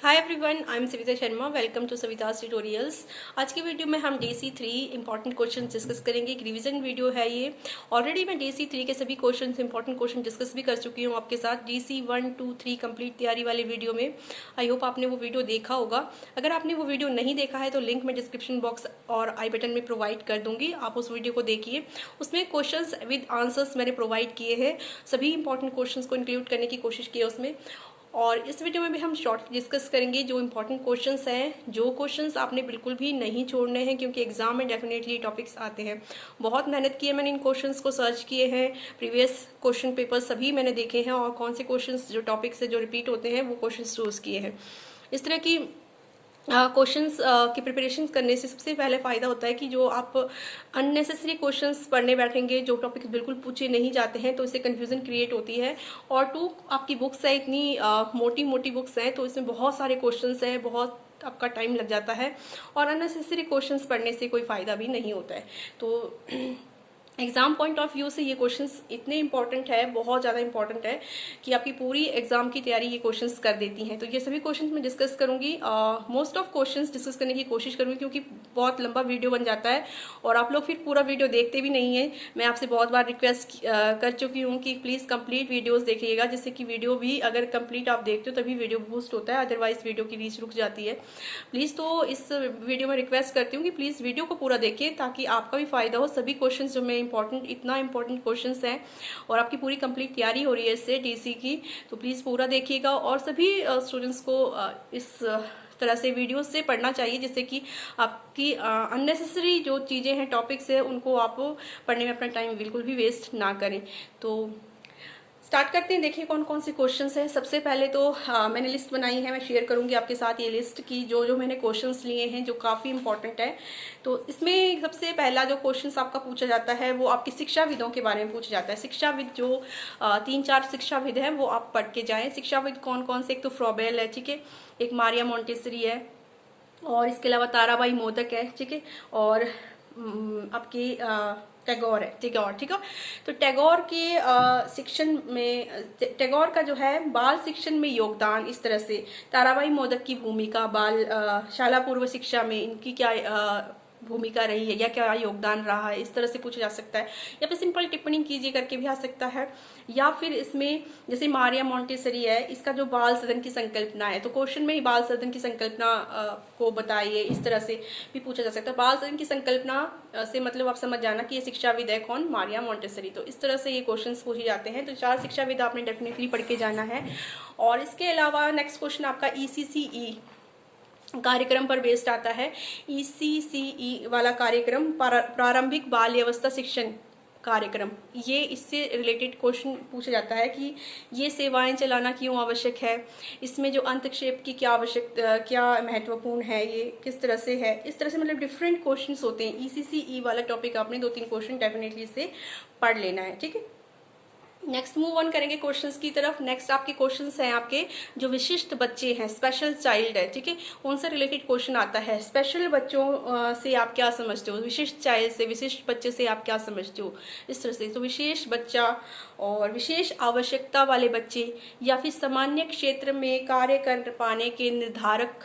Hi everyone, I am Savita Sharma. Welcome to Savita's tutorials. आज की video में हम DC3 इंपॉर्टेंट क्वेश्चन डिस्कस करेंगे। एक रिवीजन वीडियो है ये। ऑलरेडी मैं DC3 के सभी क्वेश्चन इंपॉर्टेंट क्वेश्चन डिस्कस भी कर चुकी हूँ आपके साथ DC1, 2, 3 कंप्लीट तैयारी वाले वीडियो में। आई होप आपने वो वीडियो देखा होगा। अगर आपने वो वीडियो नहीं देखा है तो लिंक मैं डिस्क्रिप्शन बॉक्स और आई बटन में प्रोवाइड कर दूंगी, आप उस वीडियो को देखिए। उसमें क्वेश्चन विद आंसर्स मैंने प्रोवाइड किए हैं, सभी इंपॉर्टेंट क्वेश्चन को इंक्लूड करने की कोशिश की है उसमें। और इस वीडियो में भी हम शॉर्ट डिस्कस करेंगे जो इंपॉर्टेंट क्वेश्चंस हैं, जो क्वेश्चंस आपने बिल्कुल भी नहीं छोड़ने हैं, क्योंकि एग्जाम में डेफिनेटली टॉपिक्स आते हैं। बहुत मेहनत की है मैंने इन क्वेश्चंस को सर्च किए हैं, प्रीवियस क्वेश्चन पेपर सभी मैंने देखे हैं और कौन से क्वेश्चंस जो टॉपिक्स है जो रिपीट होते हैं वो क्वेश्चन चूज किए हैं। इस तरह की क्वेश्चंस की प्रिपरेशन करने से सबसे पहले फ़ायदा होता है कि जो आप अननेसेसरी क्वेश्चंस पढ़ने बैठेंगे, जो टॉपिक बिल्कुल पूछे नहीं जाते हैं, तो इससे कन्फ्यूज़न क्रिएट होती है। और आपकी बुक्स है इतनी मोटी मोटी बुक्स हैं, तो इसमें बहुत सारे क्वेश्चंस हैं, बहुत आपका टाइम लग जाता है और अननेसेसरी क्वेश्चंस पढ़ने से कोई फ़ायदा भी नहीं होता है। तो एग्जाम पॉइंट ऑफ व्यू से ये क्वेश्चंस इतने इंपॉर्टेंट है, बहुत ज़्यादा इंपॉर्टेंट है कि आपकी पूरी एग्जाम की तैयारी ये क्वेश्चंस कर देती हैं। तो ये सभी क्वेश्चंस मैं डिस्कस करूंगी, मोस्ट ऑफ क्वेश्चंस डिस्कस करने की कोशिश करूंगी, क्योंकि बहुत लंबा वीडियो बन जाता है और आप लोग फिर पूरा वीडियो देखते भी नहीं है। मैं आपसे बहुत बार रिक्वेस्ट कर चुकी हूँ कि प्लीज़ कंप्लीट वीडियोज़ देखिएगा, जिससे कि वीडियो भी अगर कंप्लीट आप देखते हो तभी वीडियो बूस्ट होता है, अदरवाइज वीडियो की रीच रुक जाती है। प्लीज़ तो इस वीडियो में रिक्वेस्ट करती हूँ कि प्लीज़ वीडियो को पूरा देखिए, ताकि आपका भी फायदा हो। सभी क्वेश्चन जो मैं इतना इंपॉर्टेंट क्वेश्चंस हैं और आपकी पूरी कंप्लीट तैयारी हो रही है इससे DC की, तो प्लीज़ पूरा देखिएगा। और सभी स्टूडेंट्स को इस तरह से वीडियो से पढ़ना चाहिए, जिससे कि आपकी अननेसेसरी जो चीज़ें हैं, टॉपिक्स है, उनको आप पढ़ने में अपना टाइम बिल्कुल भी वेस्ट ना करें। तो स्टार्ट करते हैं। देखिए कौन कौन से क्वेश्चंस हैं। सबसे पहले तो मैंने लिस्ट बनाई है, मैं शेयर करूंगी आपके साथ ये लिस्ट की जो जो मैंने क्वेश्चंस लिए हैं, जो काफ़ी इंपॉर्टेंट है। तो इसमें सबसे पहला जो क्वेश्चंस आपका पूछा जाता है वो आपकी शिक्षाविदों के बारे में पूछा जाता है। शिक्षाविद जो 3-4 शिक्षाविद हैं वो आप पढ़ के जाएं। शिक्षाविद कौन कौन से, एक तो फ्रॉबेल है, ठीक है, एक मारिया मोंटेसरी है, और इसके अलावा ताराबाई मोदक है, ठीक है, और आपकी टैगोर है, टैगोर, ठीक है। तो टैगोर के शिक्षण में, टैगोर का जो है बाल शिक्षण में योगदान, इस तरह से ताराबाई मोदक की भूमिका बाल शाला पूर्व शिक्षा में इनकी क्या भूमिका रही है या क्या योगदान रहा है, इस तरह से पूछा जा सकता है। या फिर सिंपल टिप्पणी कीजिए करके भी आ सकता है। या फिर इसमें जैसे मारिया मोंटेसरी है, इसका जो बाल सदन की संकल्पना है, तो क्वेश्चन में ही बाल सदन की संकल्पना को बताइए, इस तरह से भी पूछा जा सकता है। बाल सदन की संकल्पना से मतलब आप समझ जाना कि ये शिक्षाविद है कौन, मारिया मोंटेसरी। तो इस तरह से ये क्वेश्चन पूछे जाते हैं। तो 4 शिक्षाविद आपने डेफिनेटली पढ़ के जाना है। और इसके अलावा नेक्स्ट क्वेश्चन आपका ECCE कार्यक्रम पर बेस्ड आता है। ECCE वाला कार्यक्रम प्रारंभिक बाल्यावस्था शिक्षण कार्यक्रम, ये इससे रिलेटेड क्वेश्चन पूछा जाता है कि ये सेवाएं चलाना क्यों आवश्यक है, इसमें जो अंतक्षेप की क्या महत्वपूर्ण है, ये किस तरह से है, इस तरह से मतलब डिफरेंट क्वेश्चंस होते हैं। ECCE वाला टॉपिक आपने 2-3 क्वेश्चन डेफिनेटली से पढ़ लेना है, ठीक है। नेक्स्ट मूव ऑन करेंगे क्वेश्चंस की तरफ। नेक्स्ट आपके क्वेश्चंस हैं आपके जो विशिष्ट बच्चे हैं, स्पेशल चाइल्ड है, ठीक है, उनसे रिलेटेड क्वेश्चन आता है। स्पेशल बच्चों से आप क्या समझते हो, विशिष्ट चाइल्ड से, विशिष्ट बच्चे से आप क्या समझते हो, इस तरह से। तो विशेष बच्चा और विशेष आवश्यकता वाले बच्चे, या फिर सामान्य क्षेत्र में कार्य कर पाने के निर्धारक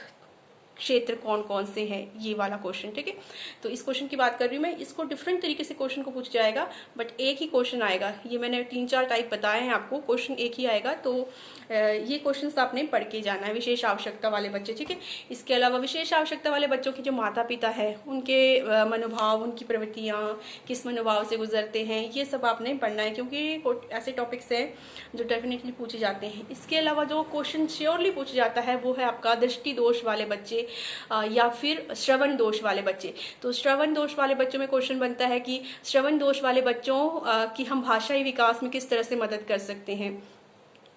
क्षेत्र कौन कौन से हैं, ये वाला क्वेश्चन, ठीक है। तो इस क्वेश्चन की बात कर रही हूँ मैं। इसको डिफरेंट तरीके से क्वेश्चन को पूछा जाएगा, बट एक ही क्वेश्चन आएगा। ये मैंने 3-4 टाइप बताए हैं आपको, क्वेश्चन एक ही आएगा। तो ये क्वेश्चन आपने पढ़ के जाना है, विशेष आवश्यकता वाले बच्चे, ठीक है। इसके अलावा विशेष आवश्यकता वाले बच्चों के जो माता पिता है, उनके मनोभाव, उनकी प्रवृत्तियाँ किस मनोभाव से गुजरते हैं, ये सब आपने पढ़ना है, क्योंकि ऐसे टॉपिक्स हैं जो डेफिनेटली पूछे जाते हैं। इसके अलावा जो क्वेश्चन श्योरली पूछा जाता है वो है आपका दृष्टि दोष वाले बच्चे या फिर श्रवण दोष वाले बच्चे। तो श्रवण दोष वाले बच्चों में क्वेश्चन बनता है कि श्रवण दोष वाले बच्चों की हम भाषाई विकास में किस तरह से मदद कर सकते हैं,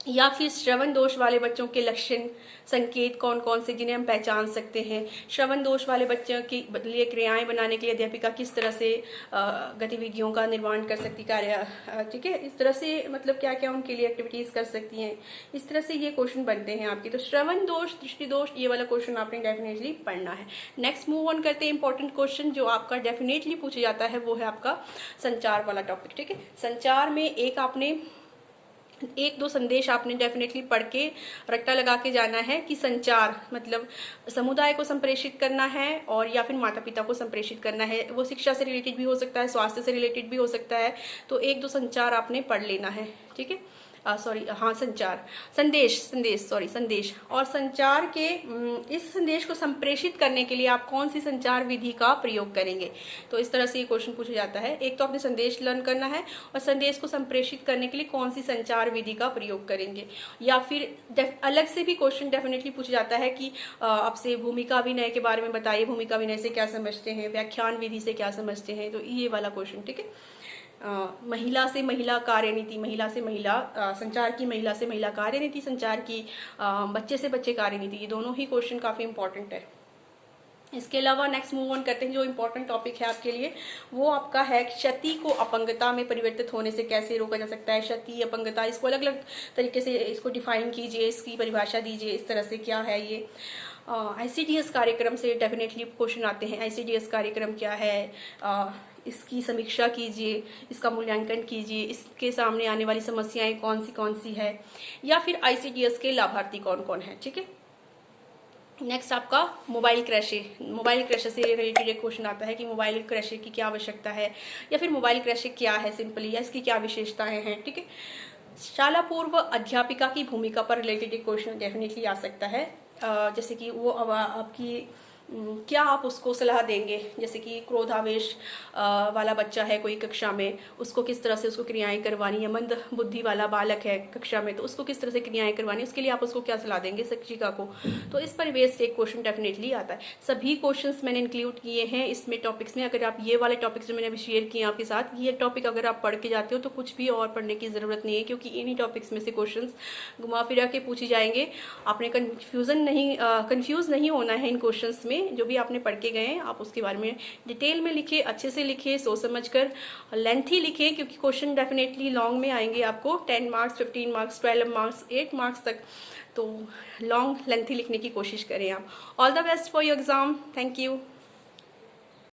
या फिर श्रवण दोष वाले बच्चों के लक्षण संकेत कौन कौन से जिन्हें हम पहचान सकते हैं। श्रवण दोष वाले बच्चों के लिए क्रियाएं बनाने के लिए अध्यापिका किस तरह से गतिविधियों का निर्माण कर सकती, कार्य, ठीक है, इस तरह से मतलब क्या क्या उनके लिए एक्टिविटीज कर सकती हैं, इस तरह से ये क्वेश्चन बनते हैं आपके। तो श्रवण दोष, दृष्टि दोष, ये वाला क्वेश्चन आपने डेफिनेटली पढ़ना है। नेक्स्ट मूव ऑन करते हैं। इंपॉर्टेंट क्वेश्चन जो आपका डेफिनेटली पूछा जाता है वो है आपका संचार वाला टॉपिक, ठीक है। संचार में एक आपने एक दो संदेश आपने डेफिनेटली पढ़ के रट्टा लगा के जाना है कि संचार मतलब समुदाय को संप्रेषित करना है और या फिर माता पिता को संप्रेषित करना है। वो शिक्षा से रिलेटेड भी हो सकता है, स्वास्थ्य से रिलेटेड भी हो सकता है। तो एक दो संचार आपने पढ़ लेना है, ठीक है। सॉरी हाँ, संचार, संदेश, संदेश सॉरी संदेश। और संचार के इस संदेश को संप्रेषित करने के लिए आप कौन सी संचार विधि का प्रयोग करेंगे। तो इस तरह से ये क्वेश्चन पूछा जाता है। एक तो आपने संदेश लर्न करना है और संदेश को संप्रेषित करने के लिए कौन सी संचार विधि का प्रयोग करेंगे। या फिर अलग से भी क्वेश्चन डेफिनेटली पूछा जाता है कि आपसे भूमिका विनय के बारे में बताइए, भूमिका विनय से क्या समझते हैं, व्याख्यान विधि से क्या समझते हैं। तो ये वाला क्वेश्चन, ठीक है। महिला से महिला कार्यनीति, महिला से महिला संचार की, महिला से महिला कार्यनीति, संचार की बच्चे से बच्चे कार्यनीति, ये दोनों ही क्वेश्चन काफी इंपॉर्टेंट है। इसके अलावा नेक्स्ट मूव ऑन करते हैं। जो इंपॉर्टेंट टॉपिक है आपके लिए वो आपका है क्षति को अपंगता में परिवर्तित होने से कैसे रोका जा सकता है। क्षति, अपंगता, इसको अलग अलग तरीके से इसको डिफाइन कीजिए, इसकी परिभाषा दीजिए, इस तरह से क्या है ये। ICDS कार्यक्रम से डेफिनेटली क्वेश्चन आते हैं। ICDS कार्यक्रम क्या है, इसकी समीक्षा कीजिए, इसका मूल्यांकन कीजिए, इसके सामने आने वाली समस्याएं कौन सी है, या फिर ICDS के लाभार्थी कौन कौन है, ठीक है। नेक्स्ट आपका मोबाइल क्रैशे, मोबाइल क्रैशे से रिलेटेड एक क्वेश्चन आता है कि मोबाइल क्रैशे की क्या आवश्यकता है, या फिर मोबाइल क्रैशे क्या है सिंपली, या इसकी क्या विशेषताएं हैं, ठीक है। शाला पूर्व अध्यापिका की भूमिका पर रिलेटेड एक क्वेश्चन डेफिनेटली आ सकता है। जैसे कि वो आपकी क्या आप उसको सलाह देंगे, जैसे कि क्रोधावेश वाला बच्चा है कोई कक्षा में, उसको किस तरह से उसको क्रियाएं करवानी है। मंद बुद्धि वाला बालक है कक्षा में, तो उसको किस तरह से क्रियाएं करवानी, उसके लिए आप उसको क्या सलाह देंगे शिक्षिका को। तो इस पर बेस्ड एक क्वेश्चन डेफिनेटली आता है। सभी क्वेश्चंस मैंने इंक्लूड किए हैं इसमें टॉपिक्स में। अगर आप ये वाले टॉपिक्स जो मैंने अभी शेयर किए आपके साथ, ये टॉपिक अगर आप पढ़ के जाते हो तो कुछ भी और पढ़ने की जरूरत नहीं है, क्योंकि इन्हीं टॉपिक्स में से क्वेश्चन घुमा फिरा के पूछे जाएंगे। आपने कंफ्यूज नहीं होना है इन क्वेश्चन में। जो भी आपने पढ़ के गए हैं आप उसके बारे में डिटेल में लिखे, अच्छे से लिखे, सोच समझकर, लेंथी लिखे, क्योंकि क्वेश्चन डेफिनेटली लॉन्ग में आएंगे आपको 10 मार्क्स, 15 मार्क्स, 12 मार्क्स, 8 मार्क्स तक। तो लॉन्ग लेंथी लिखने की कोशिश करें आप। All the best for your exam. Thank you.